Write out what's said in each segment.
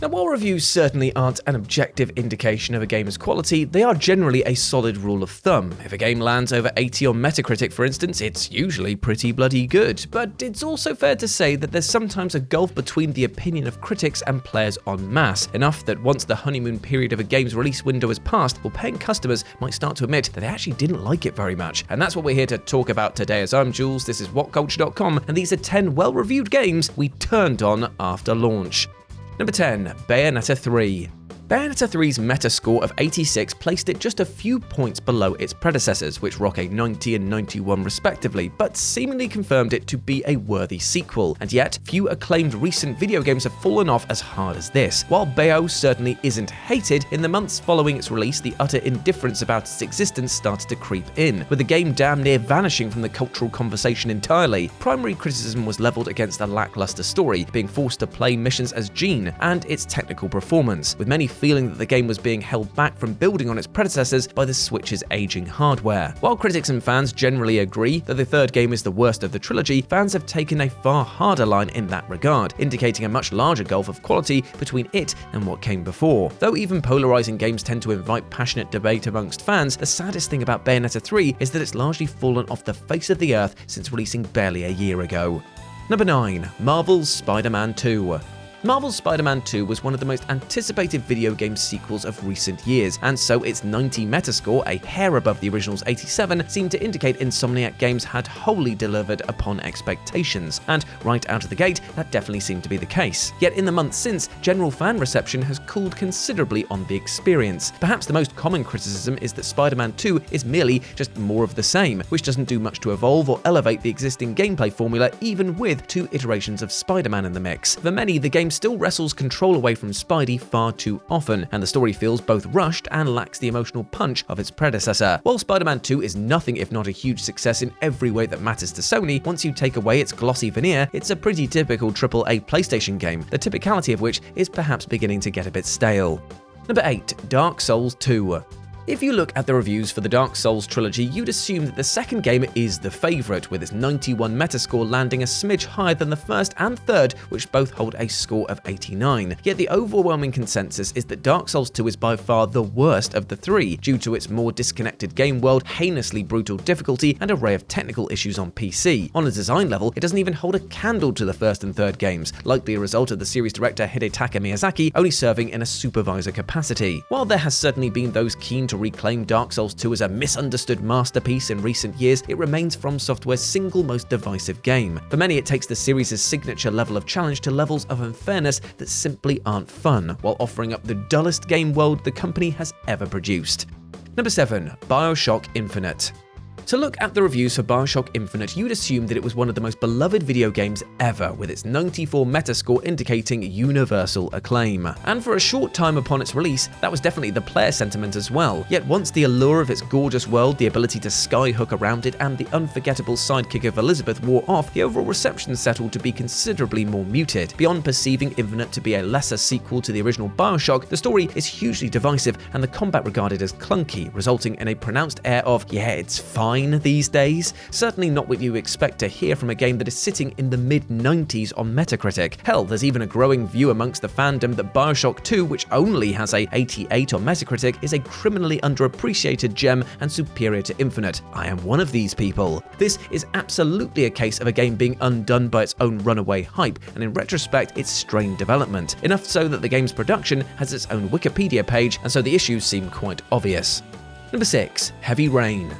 Now, while reviews certainly aren't an objective indication of a game's quality, they are generally a solid rule of thumb. If a game lands over 80 on Metacritic, for instance, it's usually pretty bloody good. But it's also fair to say that there's sometimes a gulf between the opinion of critics and players en masse, enough that once the honeymoon period of a game's release window has passed, well, paying customers might start to admit that they actually didn't like it very much. And that's what we're here to talk about today. As I'm Jules, this is WhatCulture.com, and these are 10 well-reviewed games we turned on after launch. Number 10. Bayonetta 3. Bayonetta 3's Metascore of 86 placed it just a few points below its predecessors, which rock a 90 and 91 respectively, but seemingly confirmed it to be a worthy sequel. And yet, few acclaimed recent video games have fallen off as hard as this. While Bayo certainly isn't hated, in the months following its release, the utter indifference about its existence started to creep in, with the game damn near vanishing from the cultural conversation entirely. Primary criticism was leveled against a lackluster story, being forced to play missions as Jean, and its technical performance, with many feeling that the game was being held back from building on its predecessors by the Switch's aging hardware. While critics and fans generally agree that the third game is the worst of the trilogy, fans have taken a far harder line in that regard, indicating a much larger gulf of quality between it and what came before. Though even polarizing games tend to invite passionate debate amongst fans, the saddest thing about Bayonetta 3 is that it's largely fallen off the face of the earth since releasing barely a year ago. Number 9. Marvel's Spider-Man 2. Marvel's Spider-Man 2 was one of the most anticipated video game sequels of recent years, and so its 90 Metascore, a hair above the original's 87, seemed to indicate Insomniac Games had wholly delivered upon expectations, and right out of the gate, that definitely seemed to be the case. Yet in the months since, general fan reception has cooled considerably on the experience. Perhaps the most common criticism is that Spider-Man 2 is merely just more of the same, which doesn't do much to evolve or elevate the existing gameplay formula even with 2 iterations of Spider-Man in the mix. For many, the game still wrestles control away from Spidey far too often, and the story feels both rushed and lacks the emotional punch of its predecessor. While Spider-Man 2 is nothing if not a huge success in every way that matters to Sony, once you take away its glossy veneer, it's a pretty typical AAA PlayStation game, the typicality of which is perhaps beginning to get a bit stale. Number 8. Dark Souls 2. If you look at the reviews for the Dark Souls trilogy, you'd assume that the second game is the favourite, with its 91 Metascore landing a smidge higher than the first and third, which both hold a score of 89. Yet the overwhelming consensus is that Dark Souls 2 is by far the worst of the three, due to its more disconnected game world, heinously brutal difficulty, and array of technical issues on PC. On a design level, it doesn't even hold a candle to the first and third games, likely a result of the series director Hidetaka Miyazaki only serving in a supervisor capacity. While there has certainly been those keen to reclaim Dark Souls 2 as a misunderstood masterpiece in recent years, it remains From Software's single most divisive game. For many, it takes the series' signature level of challenge to levels of unfairness that simply aren't fun, while offering up the dullest game world the company has ever produced. Number 7. BioShock Infinite. To look at the reviews for BioShock Infinite, you'd assume that it was one of the most beloved video games ever, with its 94 Metascore indicating universal acclaim. And for a short time upon its release, that was definitely the player sentiment as well. Yet once the allure of its gorgeous world, the ability to skyhook around it, and the unforgettable sidekick of Elizabeth wore off, the overall reception settled to be considerably more muted. Beyond perceiving Infinite to be a lesser sequel to the original BioShock, the story is hugely divisive and the combat regarded as clunky, resulting in a pronounced air of, yeah, it's fine these days. Certainly not what you expect to hear from a game that is sitting in the mid-90s on Metacritic. Hell, there's even a growing view amongst the fandom that BioShock 2, which only has a 88 on Metacritic, is a criminally underappreciated gem and superior to Infinite. I am one of these people. This is absolutely a case of a game being undone by its own runaway hype, and in retrospect, its strained development. Enough so that the game's production has its own Wikipedia page, and so the issues seem quite obvious. Number 6. Heavy Rain.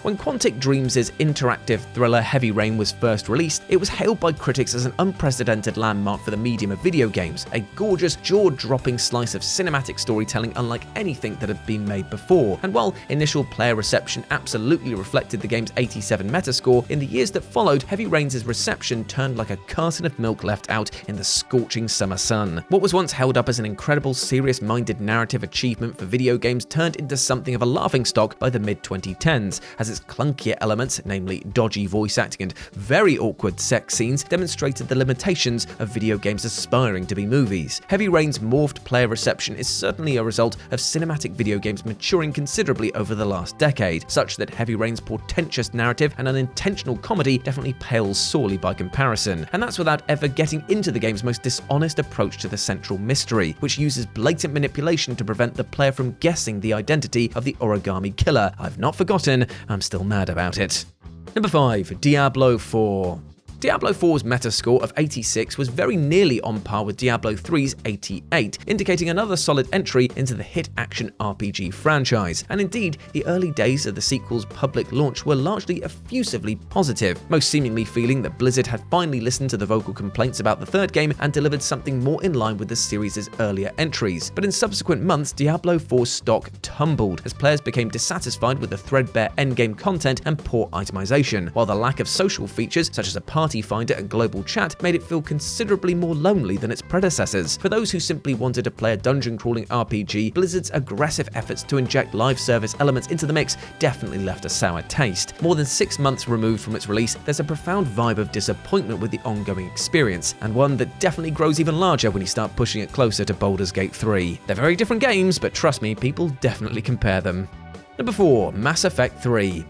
When Quantic Dreams' interactive thriller Heavy Rain was first released, it was hailed by critics as an unprecedented landmark for the medium of video games, a gorgeous, jaw-dropping slice of cinematic storytelling unlike anything that had been made before. And while initial player reception absolutely reflected the game's 87 Metascore, in the years that followed, Heavy Rain's reception turned like a carton of milk left out in the scorching summer sun. What was once held up as an incredible, serious-minded narrative achievement for video games turned into something of a laughingstock by the mid-2010s, as as its clunkier elements, namely dodgy voice acting and very awkward sex scenes, demonstrated the limitations of video games aspiring to be movies. Heavy Rain's morphed player reception is certainly a result of cinematic video games maturing considerably over the last decade, such that Heavy Rain's portentous narrative and unintentional comedy definitely pales sorely by comparison. And that's without ever getting into the game's most dishonest approach to the central mystery, which uses blatant manipulation to prevent the player from guessing the identity of the origami killer. I've not forgotten, I'm still mad about it. Number 5. Diablo IV. Diablo 4's Metascore of 86 was very nearly on par with Diablo 3's 88, indicating another solid entry into the hit action RPG franchise. And indeed, the early days of the sequel's public launch were largely effusively positive, most seemingly feeling that Blizzard had finally listened to the vocal complaints about the third game and delivered something more in line with the series' earlier entries. But in subsequent months, Diablo 4's stock tumbled as players became dissatisfied with the threadbare endgame content and poor itemization, while the lack of social features such as a party finder and global chat made it feel considerably more lonely than its predecessors. For those who simply wanted to play a dungeon-crawling RPG, Blizzard's aggressive efforts to inject live service elements into the mix definitely left a sour taste. More than 6 months removed from its release, there's a profound vibe of disappointment with the ongoing experience, and one that definitely grows even larger when you start pushing it closer to Baldur's Gate 3. They're very different games, but trust me, people definitely compare them. Number 4. Mass Effect 3.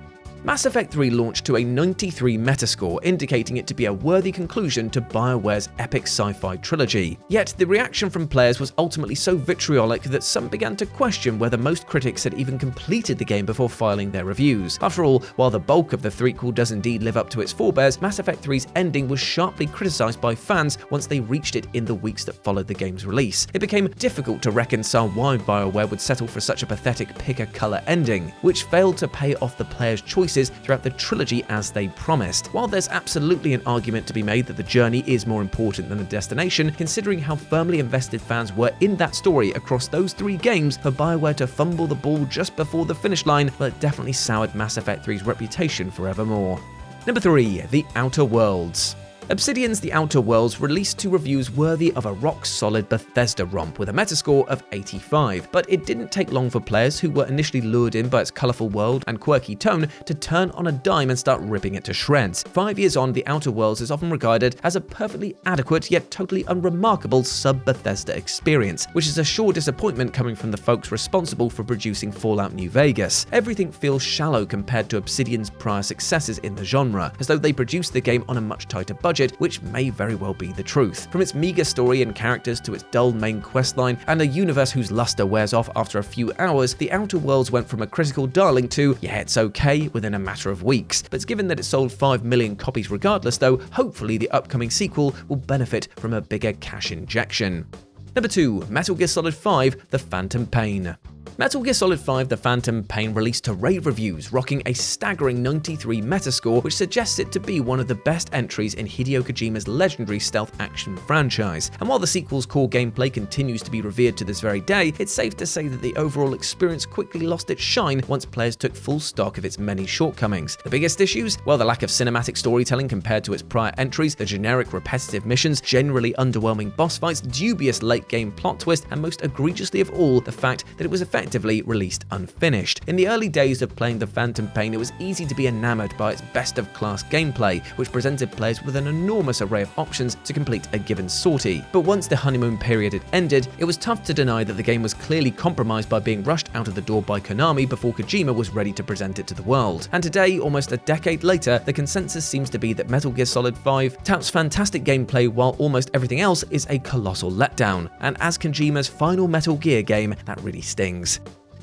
Mass Effect 3 launched to a 93 Metascore, indicating it to be a worthy conclusion to BioWare's epic sci-fi trilogy. Yet, the reaction from players was ultimately so vitriolic that some began to question whether most critics had even completed the game before filing their reviews. After all, while the bulk of the threequel does indeed live up to its forebears, Mass Effect 3's ending was sharply criticized by fans once they reached it in the weeks that followed the game's release. It became difficult to reconcile why BioWare would settle for such a pathetic pick-a-color ending, which failed to pay off the players' choices throughout the trilogy as they promised. While there's absolutely an argument to be made that the journey is more important than the destination, considering how firmly invested fans were in that story across those 3 games, for BioWare to fumble the ball just before the finish line, well, it definitely soured Mass Effect 3's reputation forevermore. Number 3. The Outer Worlds. Obsidian's The Outer Worlds released to reviews worthy of a rock-solid Bethesda romp with a Metascore of 85, but it didn't take long for players who were initially lured in by its colourful world and quirky tone to turn on a dime and start ripping it to shreds. 5 years on, The Outer Worlds is often regarded as a perfectly adequate yet totally unremarkable sub-Bethesda experience, which is a sure disappointment coming from the folks responsible for producing Fallout New Vegas. Everything feels shallow compared to Obsidian's prior successes in the genre, as though they produced the game on a much tighter budget, which may very well be the truth. From its meager story and characters to its dull main questline and a universe whose luster wears off after a few hours, The Outer Worlds went from a critical darling to, yeah, it's okay, within a matter of weeks. But given that it sold 5 million copies regardless though, hopefully the upcoming sequel will benefit from a bigger cash injection. Number 2. Metal Gear Solid 5: The Phantom Pain. Metal Gear Solid 5: The Phantom Pain released to rave reviews, rocking a staggering 93 Metascore, which suggests it to be one of the best entries in Hideo Kojima's legendary stealth action franchise. And while the sequel's core gameplay continues to be revered to this very day, it's safe to say that the overall experience quickly lost its shine once players took full stock of its many shortcomings. The biggest issues? Well, the lack of cinematic storytelling compared to its prior entries, the generic repetitive missions, generally underwhelming boss fights, dubious late-game plot twist, and most egregiously of all, the fact that it was effectively released unfinished. In the early days of playing The Phantom Pain, it was easy to be enamored by its best-of-class gameplay, which presented players with an enormous array of options to complete a given sortie. But once the honeymoon period had ended, it was tough to deny that the game was clearly compromised by being rushed out of the door by Konami before Kojima was ready to present it to the world. And today, almost a decade later, the consensus seems to be that Metal Gear Solid 5 touts fantastic gameplay while almost everything else is a colossal letdown. And as Kojima's final Metal Gear game, that really stings.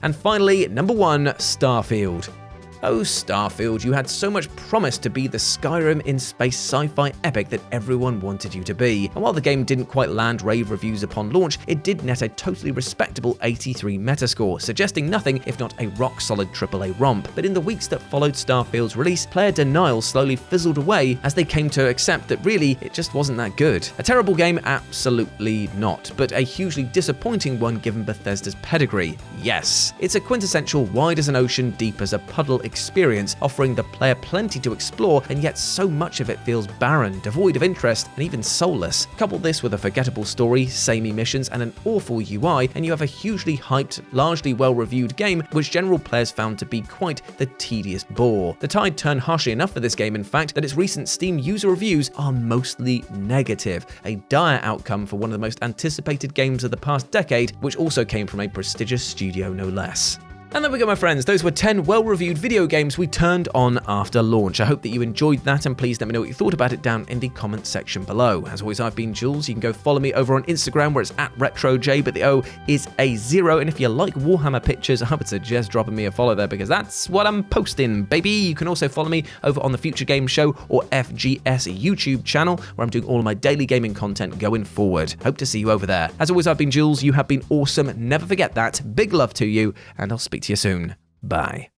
And finally, number 1, Starfield. Oh, Starfield, you had so much promise to be the Skyrim in space sci-fi epic that everyone wanted you to be. And while the game didn't quite land rave reviews upon launch, it did net a totally respectable 83 Metascore, suggesting nothing if not a rock-solid AAA romp. But in the weeks that followed Starfield's release, player denial slowly fizzled away as they came to accept that really, it just wasn't that good. A terrible game? Absolutely not, but a hugely disappointing one given Bethesda's pedigree. Yes. It's a quintessential wide as an ocean, deep as a puddle experience, offering the player plenty to explore, and yet so much of it feels barren, devoid of interest, and even soulless. Couple this with a forgettable story, samey missions, and an awful UI, and you have a hugely hyped, largely well-reviewed game, which general players found to be quite the tedious bore. The tide turned harshly enough for this game, in fact, that its recent Steam user reviews are mostly negative, a dire outcome for one of the most anticipated games of the past decade, which also came from a prestigious studio no less. And there we go, my friends. Those were 10 well-reviewed video games we turned on after launch. I hope that you enjoyed that, and please let me know what you thought about it down in the comments section below. As always, I've been Jules. You can go follow me over on Instagram, where it's @RetroJ, but the O is a 0. And if you like Warhammer pictures, I would suggest dropping me a follow there, because that's what I'm posting, baby. You can also follow me over on the Future Games Show or FGS YouTube channel, where I'm doing all of my daily gaming content going forward. Hope to see you over there. As always, I've been Jules. You have been awesome. Never forget that. Big love to you, and I'll speak to you soon. Bye.